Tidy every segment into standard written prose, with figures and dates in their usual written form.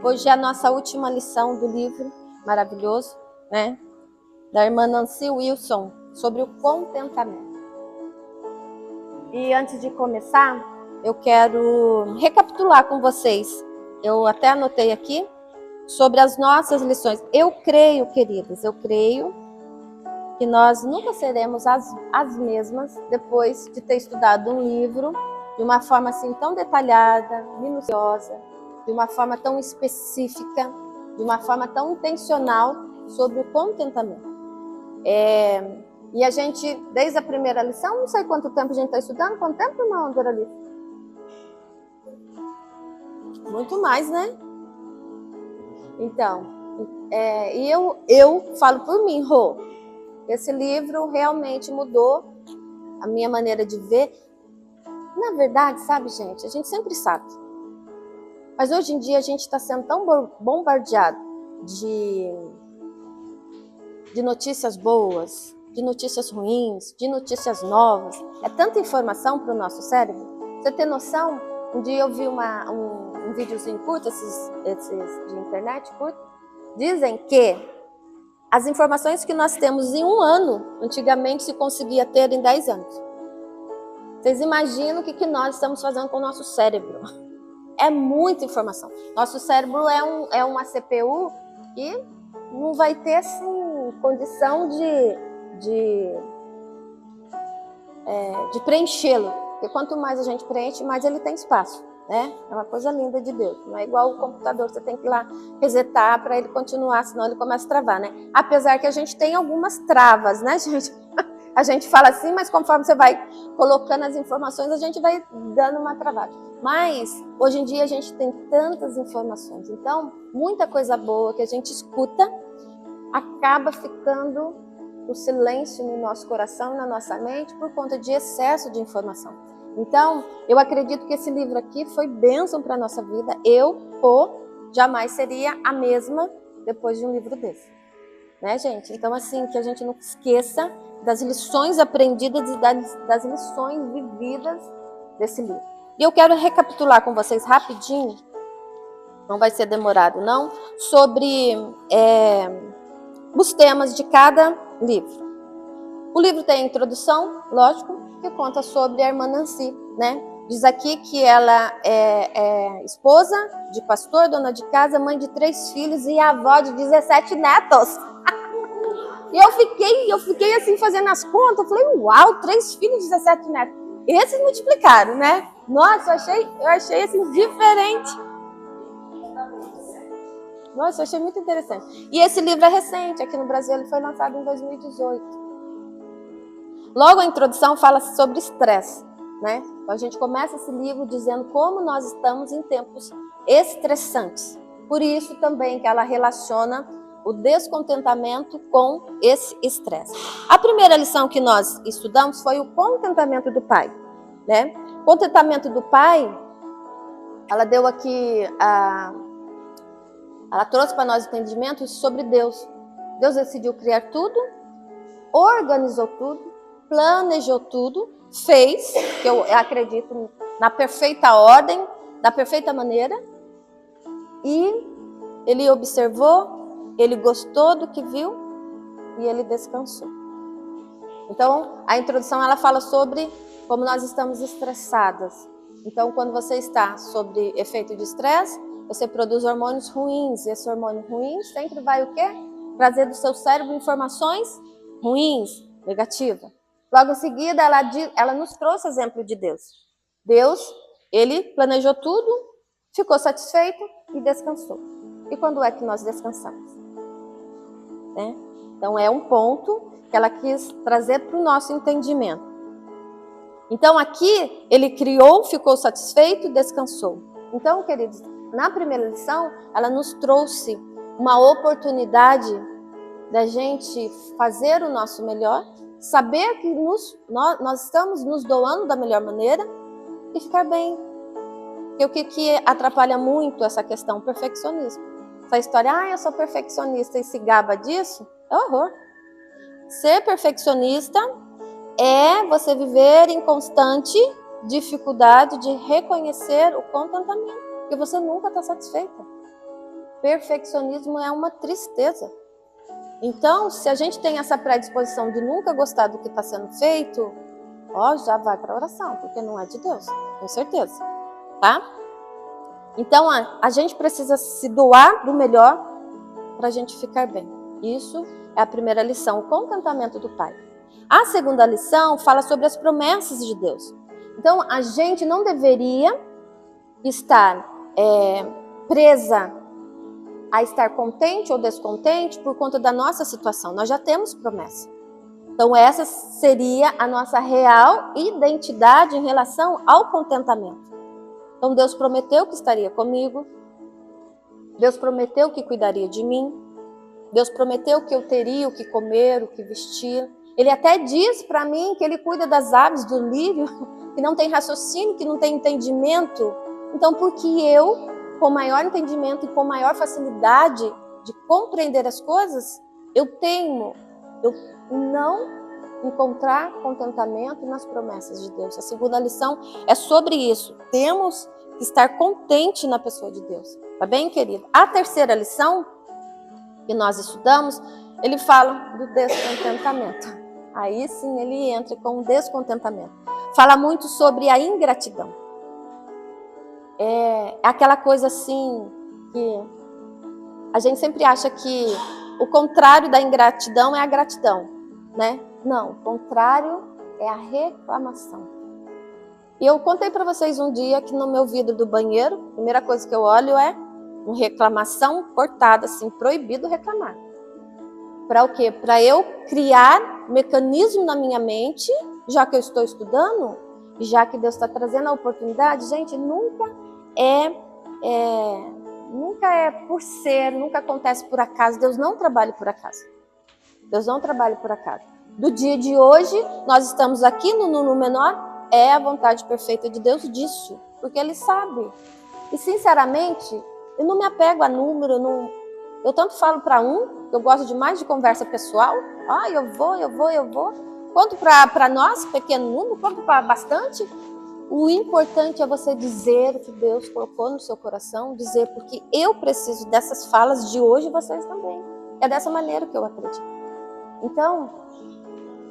Hoje é a nossa última lição do livro maravilhoso, né? Da irmã Nancy Wilson, sobre o contentamento. E antes de começar, eu quero recapitular com vocês. Eu até anotei aqui sobre as nossas lições. Eu creio, queridas, que nós nunca seremos as mesmas depois de ter estudado um livro de uma forma assim tão detalhada, minuciosa, de uma forma tão específica, de uma forma tão intencional sobre o contentamento. E a gente, desde a primeira lição, não sei quanto tempo a gente está estudando. Quanto tempo, irmã Doralice? Muito mais, né? Então, e eu falo por mim, Rô, esse livro realmente mudou a minha maneira de ver. Na verdade, sabe, gente, a gente sempre sabe. Mas hoje em dia a gente está sendo tão bombardeado de notícias boas, de notícias ruins, de notícias novas. É tanta informação para o nosso cérebro. Você tem noção? Um dia eu vi um videozinho curto, esses de internet curto. Dizem que as informações que nós temos em um ano, antigamente se conseguia ter em 10 anos. Vocês imaginam o que nós estamos fazendo com o nosso cérebro? É muita informação. Nosso cérebro é uma CPU que não vai ter assim, condição de preenchê-lo. Porque quanto mais a gente preenche, mais ele tem espaço. Né? É uma coisa linda de Deus. Não é igual o computador, você tem que ir lá resetar para ele continuar, senão ele começa a travar. Né? Apesar que a gente tem algumas travas, né, gente? A gente fala assim, mas conforme você vai colocando as informações, a gente vai dando uma travada. Mas, hoje em dia, a gente tem tantas informações. Então, muita coisa boa que a gente escuta acaba ficando no silêncio no nosso coração e na nossa mente por conta de excesso de informação. Então, eu acredito que esse livro aqui foi bênção para a nossa vida. Eu, jamais seria a mesma depois de um livro desse. Né, gente? Então, assim, que a gente não esqueça das lições aprendidas e das lições vividas desse livro. E eu quero recapitular com vocês rapidinho, não vai ser demorado não, sobre os temas de cada livro. O livro tem a introdução, lógico, que conta sobre a irmã Nancy, né? Diz aqui que ela é esposa de pastor, dona de casa, mãe de 3 filhos e avó de 17 netos. E eu fiquei assim fazendo as contas, eu falei, uau, 3 filhos, 17 netos. Esses multiplicaram, né? Nossa, eu achei assim diferente. Nossa, eu achei muito interessante. E esse livro é recente, aqui no Brasil ele foi lançado em 2018. Logo a introdução fala sobre estresse, né? Então a gente começa esse livro dizendo como nós estamos em tempos estressantes. Por isso também que ela relaciona o descontentamento com esse estresse. A primeira lição que nós estudamos foi o contentamento do pai, né? Contentamento do pai, ela deu aqui, ela trouxe para nós entendimento sobre Deus. Deus decidiu criar tudo, organizou tudo, planejou tudo, fez, que eu acredito na perfeita ordem, da perfeita maneira, e ele observou, ele gostou do que viu e ele descansou. Então, a introdução ela fala sobre como nós estamos estressadas. Então, quando você está sob efeito de estresse, você produz hormônios ruins, e esse hormônio ruim sempre vai o quê? Trazer do seu cérebro informações ruins, negativas. Logo em seguida, ela nos trouxe exemplo de Deus. Deus, ele planejou tudo, ficou satisfeito e descansou. E quando é que nós descansamos? Né? Então, é um ponto que ela quis trazer para o nosso entendimento. Então, aqui, ele criou, ficou satisfeito e descansou. Então, queridos, na primeira lição, ela nos trouxe uma oportunidade da gente fazer o nosso melhor, saber que nós estamos nos doando da melhor maneira e ficar bem. Porque o que atrapalha muito essa questão? O perfeccionismo. Essa história, eu sou perfeccionista e se gaba disso, é horror. Ser perfeccionista é você viver em constante dificuldade de reconhecer o contentamento, porque você nunca está satisfeita. perfeccionismo é uma tristeza. Então, se a gente tem essa predisposição de nunca gostar do que está sendo feito, já vai para a oração, porque não é de Deus, com certeza, tá? Então, a gente precisa se doar do melhor para a gente ficar bem. Isso é a primeira lição, o contentamento do Pai. A segunda lição fala sobre as promessas de Deus. Então, a gente não deveria estar presa a estar contente ou descontente por conta da nossa situação. Nós já temos promessa. Então, essa seria a nossa real identidade em relação ao contentamento. Então, Deus prometeu que estaria comigo. Deus prometeu que cuidaria de mim. Deus prometeu que eu teria o que comer, o que vestir. Ele até diz para mim que Ele cuida das aves do lírio, que não tem raciocínio, que não tem entendimento. Então, porque eu, com maior entendimento e com maior facilidade de compreender as coisas, eu não encontrar contentamento nas promessas de Deus. A segunda lição é sobre isso. Temos que estar contente na pessoa de Deus. Tá bem, querido? A terceira lição que nós estudamos, ele fala do descontentamento. Aí sim ele entra com o descontentamento. Fala muito sobre a ingratidão. É aquela coisa assim que a gente sempre acha que o contrário da ingratidão é a gratidão, né? Não, o contrário é a reclamação. E eu contei para vocês um dia que no meu vidro do banheiro, a primeira coisa que eu olho é uma reclamação cortada, assim, proibido reclamar. Para o quê? Para eu criar mecanismo na minha mente, já que eu estou estudando, já que Deus está trazendo a oportunidade, gente, nunca é por ser, nunca acontece por acaso. Deus não trabalha por acaso. Deus não trabalha por acaso. Do dia de hoje, nós estamos aqui no número menor, é a vontade perfeita de Deus disso, porque Ele sabe. E sinceramente, eu não me apego a número, eu tanto falo para eu gosto demais de conversa pessoal, eu vou, quanto para nós, pequeno número, quanto para bastante. O importante é você dizer o que Deus colocou no seu coração, dizer, porque eu preciso dessas falas de hoje e vocês também. É dessa maneira que eu acredito. Então,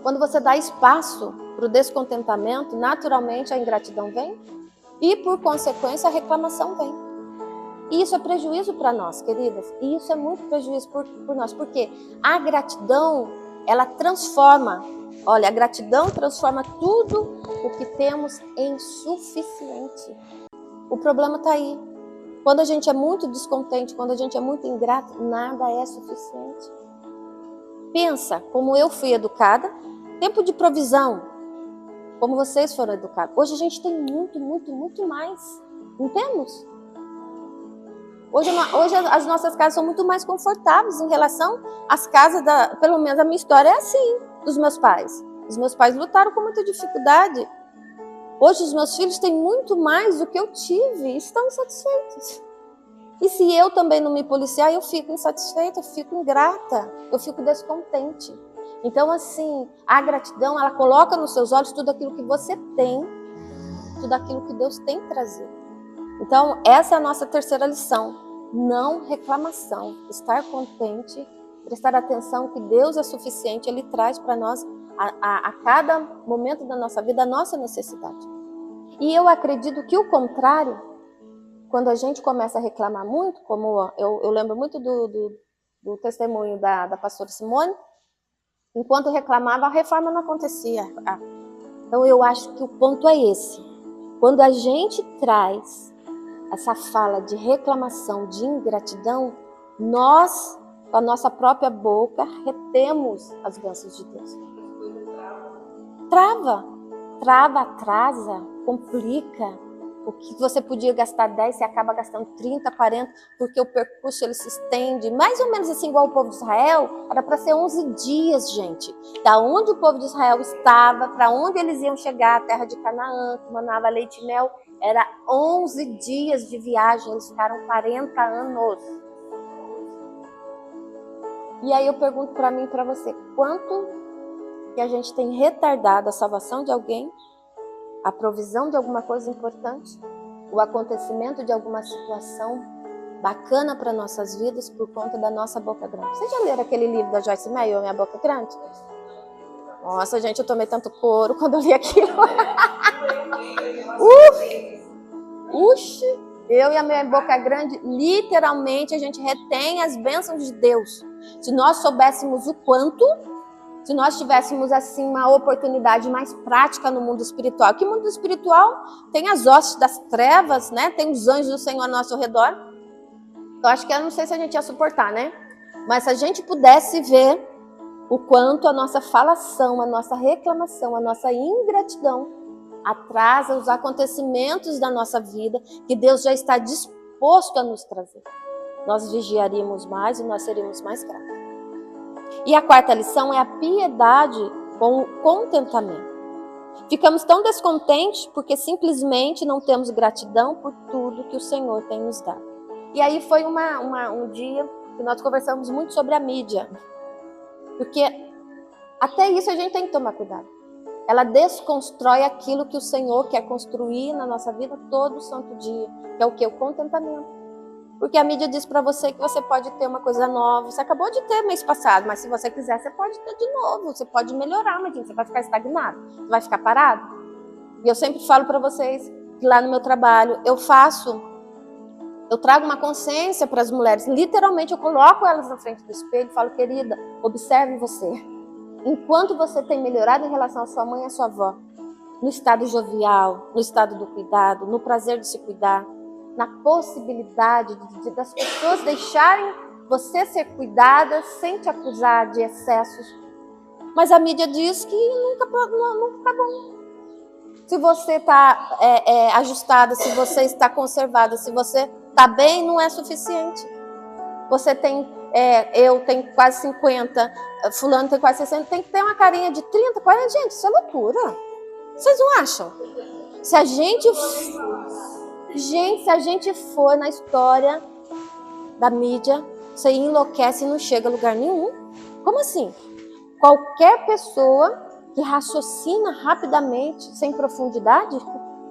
quando você dá espaço para o descontentamento, naturalmente a ingratidão vem e, por consequência, a reclamação vem. E isso é prejuízo para nós, queridas. E isso é muito prejuízo por nós, porque a gratidão, ela transforma. Olha, a gratidão transforma tudo o que temos em suficiente. O problema está aí. Quando a gente é muito descontente, quando a gente é muito ingrato, nada é suficiente. Pensa como eu fui educada, tempo de provisão, como vocês foram educados. Hoje a gente tem muito, muito, muito mais. Não temos? Hoje as nossas casas são muito mais confortáveis em relação às casas, pelo menos a minha história é assim, dos meus pais. Os meus pais lutaram com muita dificuldade. Hoje os meus filhos têm muito mais do que eu tive e estão insatisfeitos. E se eu também não me policiar, eu fico insatisfeita, eu fico ingrata, eu fico descontente. Então, assim, a gratidão, ela coloca nos seus olhos tudo aquilo que você tem, tudo aquilo que Deus tem trazido. Então, essa é a nossa terceira lição. Não reclamação, estar contente, prestar atenção que Deus é suficiente, Ele traz para nós a cada momento da nossa vida a nossa necessidade. E eu acredito que o contrário, quando a gente começa a reclamar muito, como eu lembro muito do testemunho da pastora Simone, enquanto reclamava, a reforma não acontecia. Então eu acho que o ponto é esse. Quando a gente traz essa fala de reclamação, de ingratidão, nós, com a nossa própria boca, retemos as bênçãos de Deus. Trava, atrasa, complica. O que você podia gastar 10, você acaba gastando 30, 40, porque o percurso ele se estende, mais ou menos assim igual o povo de Israel, era para ser 11 dias, gente. Da onde o povo de Israel estava, para onde eles iam chegar, a terra de Canaã, que manava leite e mel, era 11 dias de viagem, eles ficaram 40 anos. E aí eu pergunto para mim e para você, quanto que a gente tem retardado a salvação de alguém, a provisão de alguma coisa importante, o acontecimento de alguma situação bacana para nossas vidas por conta da nossa boca grande. Vocês já leram aquele livro da Joyce Meyer, Minha Boca Grande? Nossa, gente, eu tomei tanto couro quando eu li aquilo. Uxi, eu e a minha boca grande, literalmente a gente retém as bênçãos de Deus. Se nós soubéssemos o quanto, se nós tivéssemos assim uma oportunidade mais prática no mundo espiritual. Que mundo espiritual tem as hostes das trevas, né? Tem os anjos do Senhor ao nosso redor. Eu acho que eu não sei se a gente ia suportar, né? Mas se a gente pudesse ver o quanto a nossa falação, a nossa reclamação, a nossa ingratidão atrasa os acontecimentos da nossa vida que Deus já está disposto a nos trazer. Nós vigiaríamos mais e nós seríamos mais gratos. E a quarta lição é a piedade com o contentamento. Ficamos tão descontentes porque simplesmente não temos gratidão por tudo que o Senhor tem nos dado. E aí foi um dia que nós conversamos muito sobre a mídia. Porque até isso a gente tem que tomar cuidado. Ela desconstrói aquilo que o Senhor quer construir na nossa vida todo santo dia. Que é o quê? O contentamento. Porque a mídia diz para você que você pode ter uma coisa nova. Você acabou de ter mês passado, mas se você quiser, você pode ter de novo. Você pode melhorar, mas você vai ficar estagnado. Você vai ficar parado. E eu sempre falo para vocês que lá no meu trabalho eu trago uma consciência para as mulheres. Literalmente eu coloco elas na frente do espelho e falo, querida, observe você. Enquanto você tem melhorado em relação à sua mãe e à sua avó, no estado jovial, no estado do cuidado, no prazer de se cuidar, na possibilidade das pessoas deixarem você ser cuidada sem te acusar de excessos. Mas a mídia diz que nunca tá bom. Se você está ajustada, se você está conservada, se você está bem, não é suficiente. Você tem, eu tenho quase 50, fulano tem quase 60, tem que ter uma carinha de 30, 40. Gente, isso é loucura. Vocês não acham? Se a gente for na história da mídia, você enlouquece e não chega a lugar nenhum. Como assim? Qualquer pessoa que raciocina rapidamente, sem profundidade,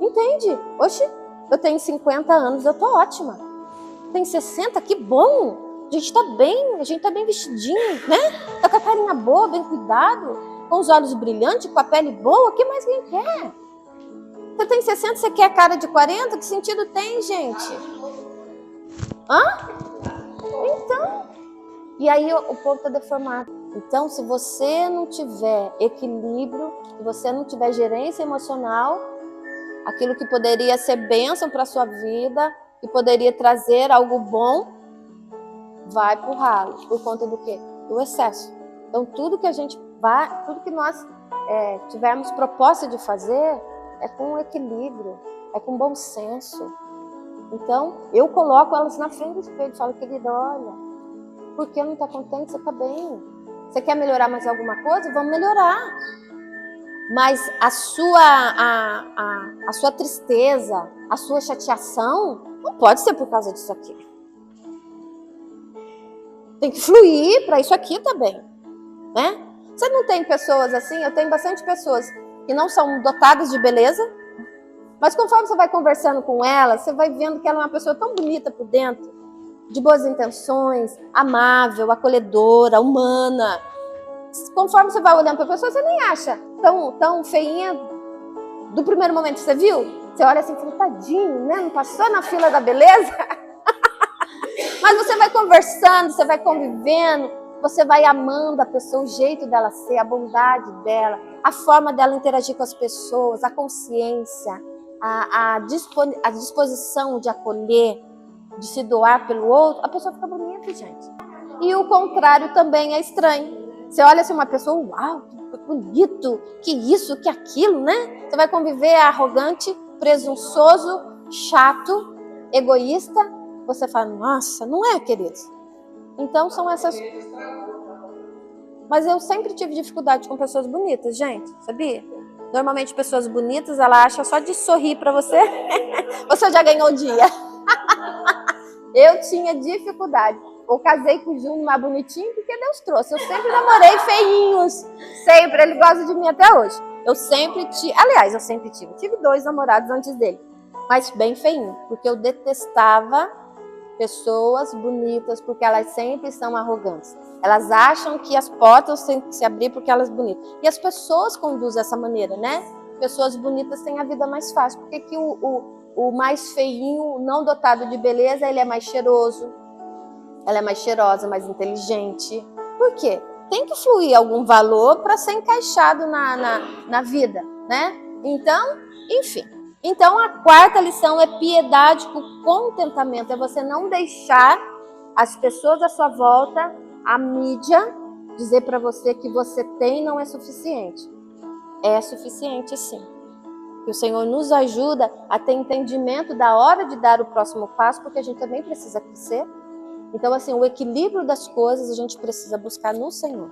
entende. Oxe, eu tenho 50 anos, eu tô ótima. Tem 60, que bom. A gente tá bem vestidinho, né? Tá com a carinha boa, bem cuidado, com os olhos brilhantes, com a pele boa, o que mais quem quer? Você tem 60, você quer a cara de 40? Que sentido tem, gente? Hã? Então, e aí o povo tá deformado. Então, se você não tiver equilíbrio, se você não tiver gerência emocional, aquilo que poderia ser bênção para a sua vida, que poderia trazer algo bom, vai pro ralo. Por conta do quê? Do excesso. Então, tudo que nós tivermos proposta de fazer, é com equilíbrio, é com bom senso. Então, eu coloco elas na frente do espelho e falo, querida, olha, por que não está contente? Você está bem. Você quer melhorar mais alguma coisa? Vamos melhorar. Mas a sua tristeza, a sua chateação, não pode ser por causa disso aqui. Tem que fluir para isso aqui também, né? Você não tem pessoas assim? Eu tenho bastante pessoas que não são dotadas de beleza, mas conforme você vai conversando com ela, você vai vendo que ela é uma pessoa tão bonita por dentro, de boas intenções, amável, acolhedora, humana. Conforme você vai olhando para a pessoa, você nem acha tão feinha do primeiro momento que você viu. Você olha assim e fala, tadinho, né? Não passou na fila da beleza? Mas você vai conversando, você vai convivendo, você vai amando a pessoa, o jeito dela ser, a bondade dela, a forma dela interagir com as pessoas, a consciência, a disposição de acolher, de se doar pelo outro, a pessoa fica bonita, gente. E o contrário também é estranho. Você olha assim uma pessoa, uau, que bonito, que isso, que aquilo, né? Você vai conviver arrogante, presunçoso, chato, egoísta. Você fala, nossa, não é, queridos? Então são essas... Mas eu sempre tive dificuldade com pessoas bonitas, gente, sabia? Normalmente pessoas bonitas, ela acha só de sorrir pra você, você já ganhou o dia. Eu tinha dificuldade. Eu casei com o Júnior mais bonitinho porque Deus trouxe. Eu sempre namorei feinhos. Sempre. Ele gosta de mim até hoje. Eu sempre tive... Aliás, eu sempre tive. Tive 2 namorados antes dele. Mas bem feinho. Porque eu detestava Pessoas bonitas, porque elas sempre são arrogantes. Elas acham que as portas têm que se abrir porque elas são bonitas. E as pessoas conduzem dessa maneira, né? Pessoas bonitas têm a vida mais fácil. Por que o mais feinho, não dotado de beleza, ele é mais cheiroso? Ela é mais cheirosa, mais inteligente. Por quê? Tem que fluir algum valor para ser encaixado na vida, né? Então, enfim. Então, a quarta lição é piedade com contentamento. É você não deixar as pessoas à sua volta, a mídia, dizer para você que você tem não é suficiente. É suficiente, sim. Que o Senhor nos ajuda a ter entendimento da hora de dar o próximo passo, porque a gente também precisa crescer. Então, assim, o equilíbrio das coisas a gente precisa buscar no Senhor.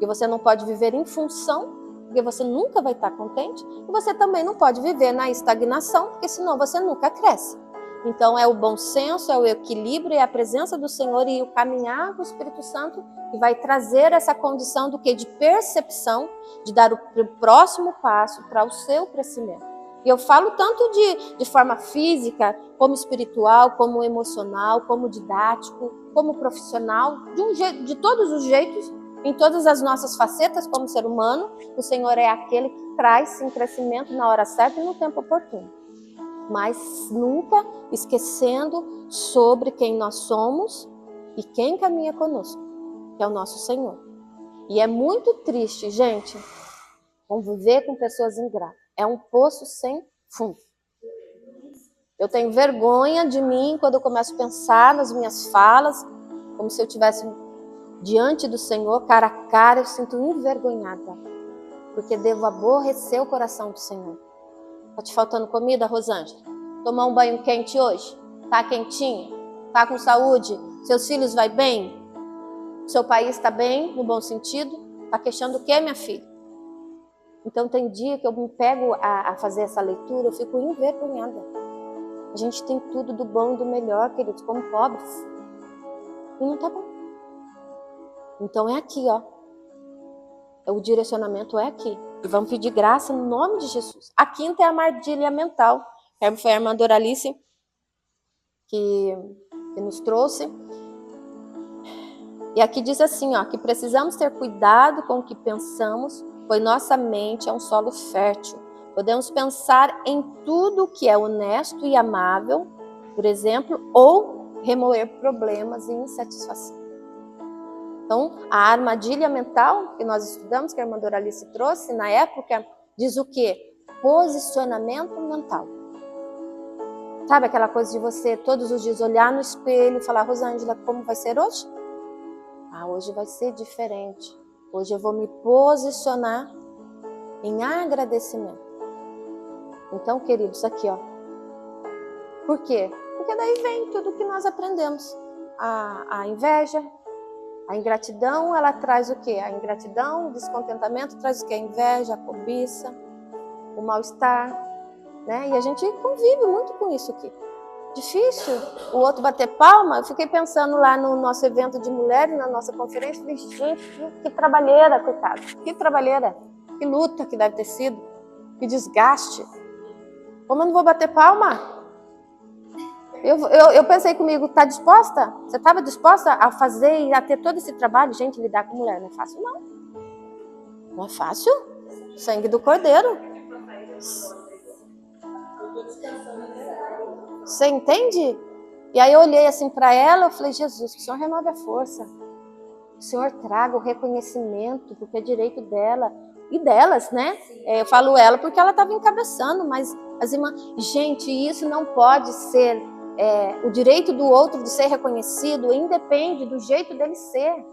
E você não pode viver em função, porque você nunca vai estar contente. E você também não pode viver na estagnação, porque senão você nunca cresce. Então, é o bom senso, é o equilíbrio, é a presença do Senhor e o caminhar com o Espírito Santo que vai trazer essa condição do quê? De percepção, de dar o próximo passo para o seu crescimento. E eu falo tanto de forma física, como espiritual, como emocional, como didático, como profissional, de todos os jeitos, em todas as nossas facetas como ser humano. O Senhor é aquele que traz sim crescimento na hora certa e no tempo oportuno. Mas nunca esquecendo sobre quem nós somos e quem caminha conosco, que é o nosso Senhor. E é muito triste, gente, conviver com pessoas ingratas. É um poço sem fundo. Eu tenho vergonha de mim quando eu começo a pensar nas minhas falas, como se eu estivesse diante do Senhor, cara a cara, eu sinto envergonhada, porque devo aborrecer o coração do Senhor. Tá te faltando comida, Rosângela? Tomar um banho quente hoje? Tá quentinha? Tá com saúde? Seus filhos vai bem? Seu país tá bem, no bom sentido? Tá queixando o quê, minha filha? Então tem dia que eu me pego a fazer essa leitura, eu fico envergonhada. A gente tem tudo do bom e do melhor, queridos, como pobres. E não tá bom. Então é aqui, ó. O direcionamento é aqui. E vamos pedir graça no nome de Jesus. A quinta é a armadilha mental. Foi a irmã Doralice que nos trouxe. E aqui diz assim, ó, que precisamos ter cuidado com o que pensamos, pois nossa mente é um solo fértil. Podemos pensar em tudo que é honesto e amável, por exemplo, ou remover problemas e insatisfação. Então, a armadilha mental que nós estudamos, que a irmã Doralice trouxe na época, diz o quê? Posicionamento mental. Sabe aquela coisa de você todos os dias olhar no espelho e falar, Rosângela, como vai ser hoje? Ah, hoje vai ser diferente. Hoje eu vou me posicionar em agradecimento. Então, queridos, aqui, ó. Por quê? Porque daí vem tudo que nós aprendemos. A inveja, a ingratidão, ela traz o quê? A ingratidão, o descontentamento traz o quê? A inveja, a cobiça, o mal-estar, né? E a gente convive muito com isso aqui. Difícil o outro bater palma. Eu fiquei pensando lá no nosso evento de mulheres, na nossa conferência, falei, gente, que trabalheira, coitado. Que trabalheira, que luta que deve ter sido, que desgaste. Como eu não vou bater palma? Eu pensei comigo, tá disposta? Você estava disposta a fazer e a ter todo esse trabalho? Gente, lidar com mulher não é fácil, não. Não é fácil. Sangue do Cordeiro. Você entende? E aí eu olhei assim para ela, eu falei, Jesus, que o Senhor renove a força. Que o Senhor traga o reconhecimento, porque é direito dela e delas, né? Eu falo ela porque ela estava encabeçando, mas as irmãs... Gente, isso não pode ser... o direito do outro de ser reconhecido independe do jeito dele ser.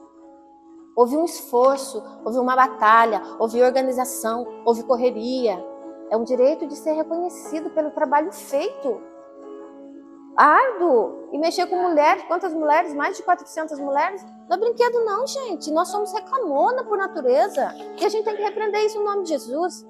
Houve um esforço, houve uma batalha, houve organização, houve correria. É um direito de ser reconhecido pelo trabalho feito. Árduo. E mexer com mulheres, quantas mulheres? Mais de 400 mulheres? Não é brinquedo não, gente. Nós somos reclamona por natureza. E a gente tem que repreender isso no nome de Jesus.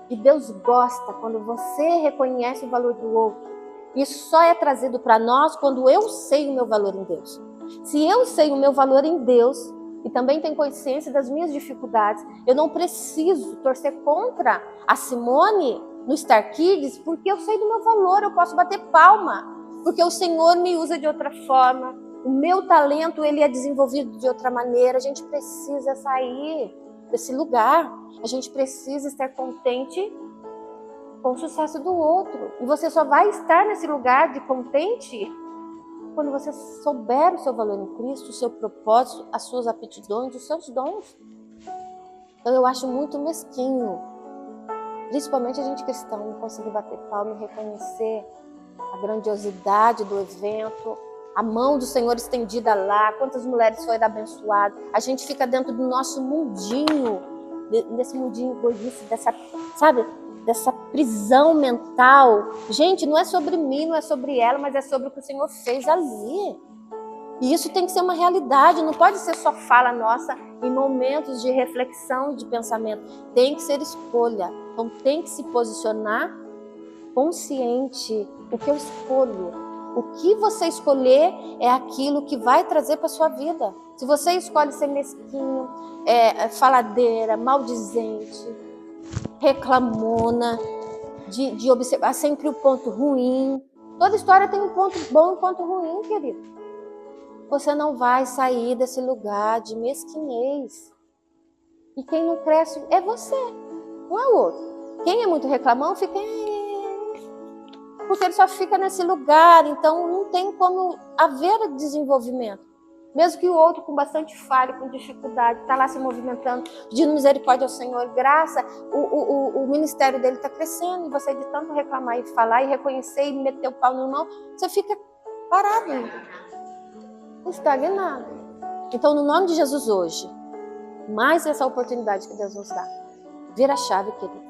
E Deus gosta quando você reconhece o valor do outro. Isso só é trazido para nós quando eu sei o meu valor em Deus. Se eu sei o meu valor em Deus e também tenho consciência das minhas dificuldades, eu não preciso torcer contra a Simone no Star Kids, porque eu sei do meu valor, eu posso bater palma. Porque o Senhor me usa de outra forma. O meu talento, ele é desenvolvido de outra maneira. A gente precisa sair desse lugar. A gente precisa estar contente com o sucesso do outro. E você só vai estar nesse lugar de contente quando você souber o seu valor em Cristo, o seu propósito, as suas aptidões, os seus dons. Então eu acho muito mesquinho, principalmente a gente cristão, não conseguir bater palma e reconhecer a grandiosidade do evento, a mão do Senhor estendida lá, quantas mulheres foram abençoadas. A gente fica dentro do nosso mundinho, desse mundinho egoísta, dessa prisão mental. Gente, não é sobre mim, não é sobre ela, mas é sobre o que o Senhor fez ali. E isso tem que ser uma realidade, não pode ser só fala nossa em momentos de reflexão, de pensamento. Tem que ser escolha. Então tem que se posicionar consciente. O que eu escolho? O que você escolher é aquilo que vai trazer para sua vida. Se você escolhe ser mesquinho, faladeira, maldizente, reclamona, de observar sempre o ponto ruim. Toda história tem um ponto bom e um ponto ruim, querido. Você não vai sair desse lugar de mesquinhez. E quem não cresce é você, não é o outro. Quem é muito reclamão fica... Porque ele só fica nesse lugar, então não tem como haver desenvolvimento. Mesmo que o outro com bastante falha, com dificuldade, está lá se movimentando, pedindo misericórdia ao Senhor, graça, o ministério dele está crescendo, e você de tanto reclamar e falar, e reconhecer, e meter o pau no irmão, você fica parado, estagnado. Então, no nome de Jesus hoje, mais essa oportunidade que Deus nos dá. Vira a chave, querido.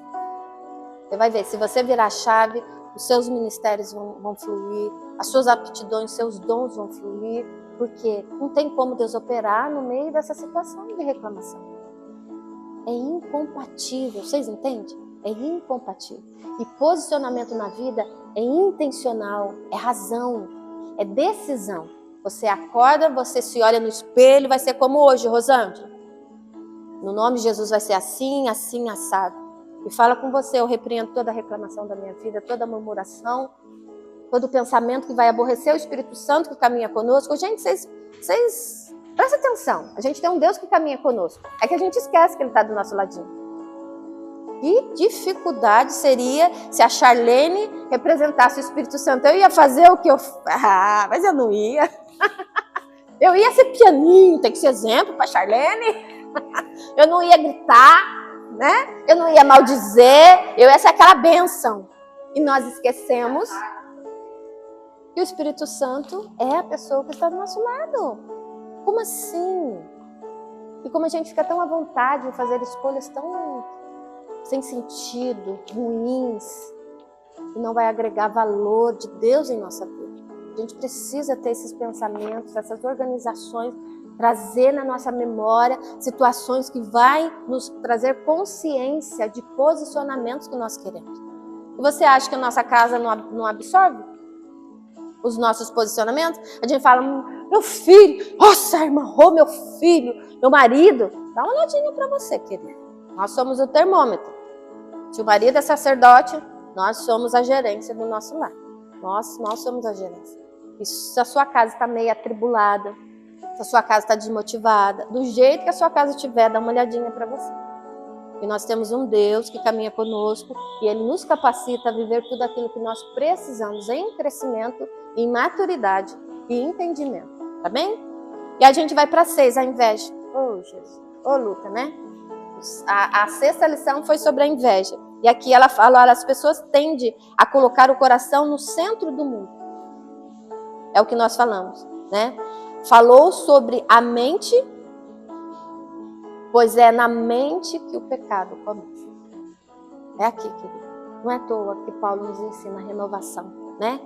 Você vai ver, se você virar a chave, os seus ministérios vão fluir, as suas aptidões, seus dons vão fluir, porque não tem como Deus operar no meio dessa situação de reclamação. É incompatível, vocês entendem? É incompatível. E posicionamento na vida é intencional, é razão, é decisão. Você acorda, você se olha no espelho, vai ser como hoje, Rosângela. No nome de Jesus vai ser assim, assim, assado. E fala com você, eu repreendo toda a reclamação da minha vida, toda a murmuração, todo pensamento que vai aborrecer o Espírito Santo que caminha conosco. Gente, vocês prestem atenção. A gente tem um Deus que caminha conosco. É que a gente esquece que Ele está do nosso ladinho. Que dificuldade seria se a Charlene representasse o Espírito Santo. Eu ia fazer o que eu... mas eu não ia. Eu ia ser pianinho, tem que ser exemplo para Charlene. Eu não ia gritar, né? Eu não ia maldizer. Eu ia ser aquela bênção. E nós esquecemos que o Espírito Santo é a pessoa que está do nosso lado. Como assim? E como a gente fica tão à vontade em fazer escolhas tão sem sentido, ruins, e não vai agregar valor de Deus em nossa vida. A gente precisa ter esses pensamentos, essas organizações, trazer na nossa memória situações que vai nos trazer consciência de posicionamentos que nós queremos. E você acha que a nossa casa não absorve os nossos posicionamentos? A gente fala, meu filho, nossa irmã, meu filho, meu marido. Dá uma olhadinha para você, querido. Nós somos o termômetro. Se o marido é sacerdote, nós somos a gerência do nosso lar. Nós somos a gerência. E se a sua casa está meio atribulada, se a sua casa está desmotivada, do jeito que a sua casa estiver, dá uma olhadinha para você. E nós temos um Deus que caminha conosco e Ele nos capacita a viver tudo aquilo que nós precisamos em crescimento, em maturidade e entendimento. Tá bem? E a gente vai para 6, a inveja. Jesus. Luta, né? A 6ª lição foi sobre a inveja. E aqui ela fala, olha, as pessoas tendem a colocar o coração no centro do mundo. É o que nós falamos, né? Falou sobre a mente, pois é na mente que o pecado começa. É aqui, querido. Não é à toa que Paulo nos ensina a renovação, né?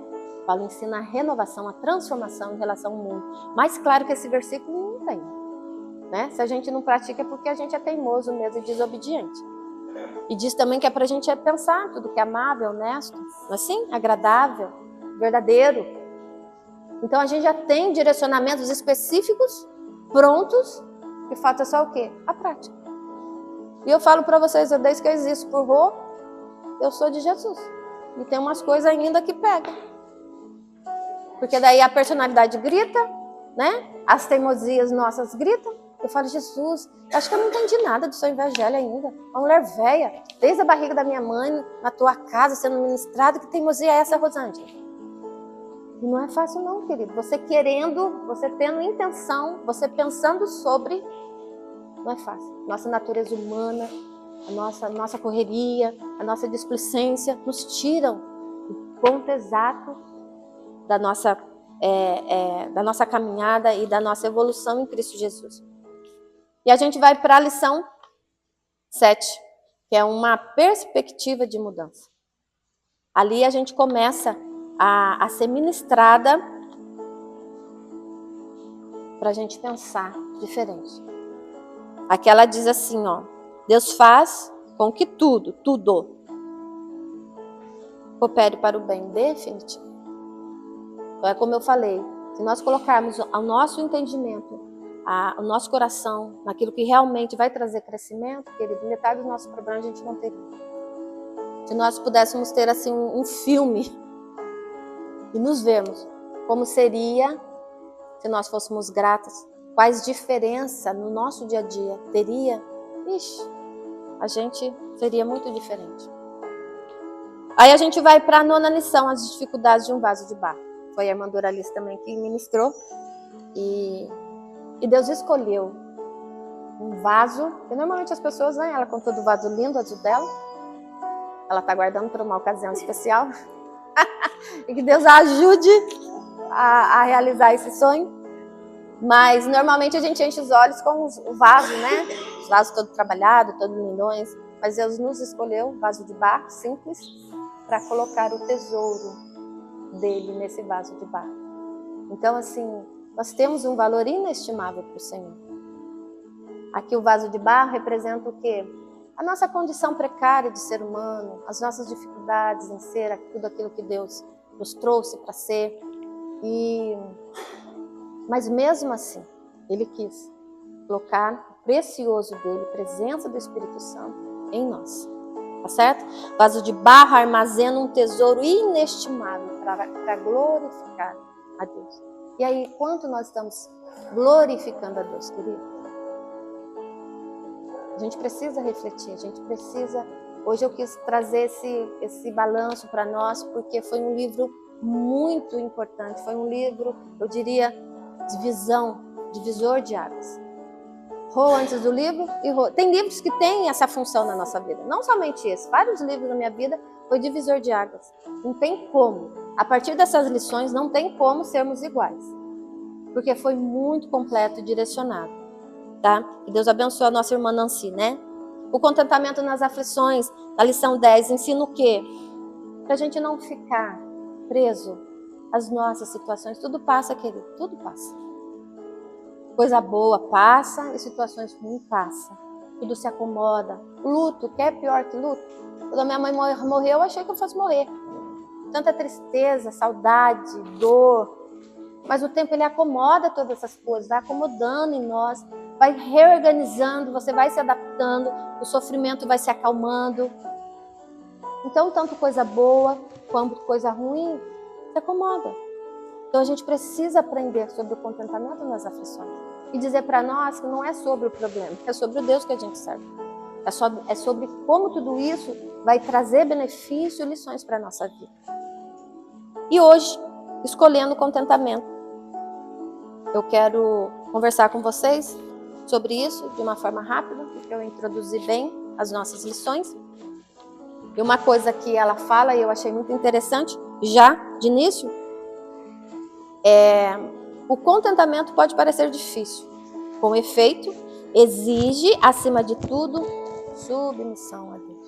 Paulo ensina a renovação, a transformação em relação ao mundo. Mas claro que esse versículo não tem, né? Se a gente não pratica é porque a gente é teimoso mesmo e desobediente. E diz também que é pra gente pensar tudo que é amável, honesto, assim, agradável, verdadeiro. Então a gente já tem direcionamentos específicos, prontos, e falta só o quê? A prática. E eu falo para vocês, desde que eu existo por Rô, eu sou de Jesus. E tem umas coisas ainda que pegam. Porque daí a personalidade grita, né? As teimosias nossas gritam. Eu falo, Jesus, acho que eu não entendi nada do seu evangelho ainda. Uma mulher velha, desde a barriga da minha mãe, na tua casa, sendo ministrada, que teimosia é essa, Rosângela? E não é fácil não, querido. Você querendo, você tendo intenção, você pensando sobre, não é fácil. Nossa natureza humana, a nossa correria, a nossa displicência, nos tiram do ponto exato da nossa caminhada e da nossa evolução em Cristo Jesus. E a gente vai para a lição 7, que é uma perspectiva de mudança. Ali a gente começa a ser ministrada para a gente pensar diferente. Aqui ela diz assim, ó, Deus faz com que tudo coopere para o bem definitivo. Então é como eu falei, se nós colocarmos o nosso entendimento, o nosso coração naquilo que realmente vai trazer crescimento, querido, metade dos nossos problemas a gente não teria. Se nós pudéssemos ter assim um filme e nos vermos como seria se nós fôssemos gratas, quais diferença no nosso dia a dia teria, a gente seria muito diferente. Aí a gente vai para a 9ª lição, as dificuldades de um vaso de barro. Foi a irmã Doralice também que ministrou. E Deus escolheu um vaso, que normalmente as pessoas, né, ela com todo o vaso lindo, azul dela, ela está guardando para uma ocasião especial. E que Deus a ajude a realizar esse sonho. Mas normalmente a gente enche os olhos com o vaso, né? Os vasos todo trabalhado, todo lindões. Mas Deus nos escolheu um vaso de barro simples para colocar o tesouro dele nesse vaso de barro. Então, assim, nós temos um valor inestimável para o Senhor. Aqui o vaso de barro representa o quê? A nossa condição precária de ser humano, as nossas dificuldades em ser tudo aquilo que Deus nos trouxe para ser. Mas mesmo assim, Ele quis colocar o precioso dele, a presença do Espírito Santo em nós. Tá certo? O vaso de barro armazena um tesouro inestimável para glorificar a Deus. E aí, quanto nós estamos glorificando a Deus, querido? A gente precisa refletir, a gente precisa... Hoje eu quis trazer esse balanço para nós, porque foi um livro muito importante, foi um livro, eu diria, de visão, divisor de águas. Rô antes do livro e Rô. Tem livros que têm essa função na nossa vida, não somente esse, vários livros na minha vida foi divisor de águas. Não tem como, a partir dessas lições não tem como sermos iguais, porque foi muito completo e direcionado, tá? Que Deus abençoe a nossa irmã Nancy, né? O contentamento nas aflições, na lição 10, ensina o quê? Pra gente não ficar preso às nossas situações. Tudo passa, querido, tudo passa. Coisa boa passa e situações ruins passam. Tudo se acomoda. Luto, que é pior que luto? Quando a minha mãe morreu, eu achei que eu fosse morrer. Tanta tristeza, saudade, dor. Mas o tempo ele acomoda todas essas coisas, vai acomodando em nós, vai reorganizando, você vai se adaptando, o sofrimento vai se acalmando. Então, tanto coisa boa quanto coisa ruim, se acomoda. Então, a gente precisa aprender sobre o contentamento nas aflições. E dizer para nós que não é sobre o problema, é sobre o Deus que a gente serve. É sobre como tudo isso vai trazer benefício e lições para a nossa vida. E hoje, escolhendo o contentamento, eu quero conversar com vocês sobre isso de uma forma rápida, porque eu introduzi bem as nossas lições. E uma coisa que ela fala, e eu achei muito interessante, já de início, o contentamento pode parecer difícil. Com efeito, exige, acima de tudo, submissão a Deus.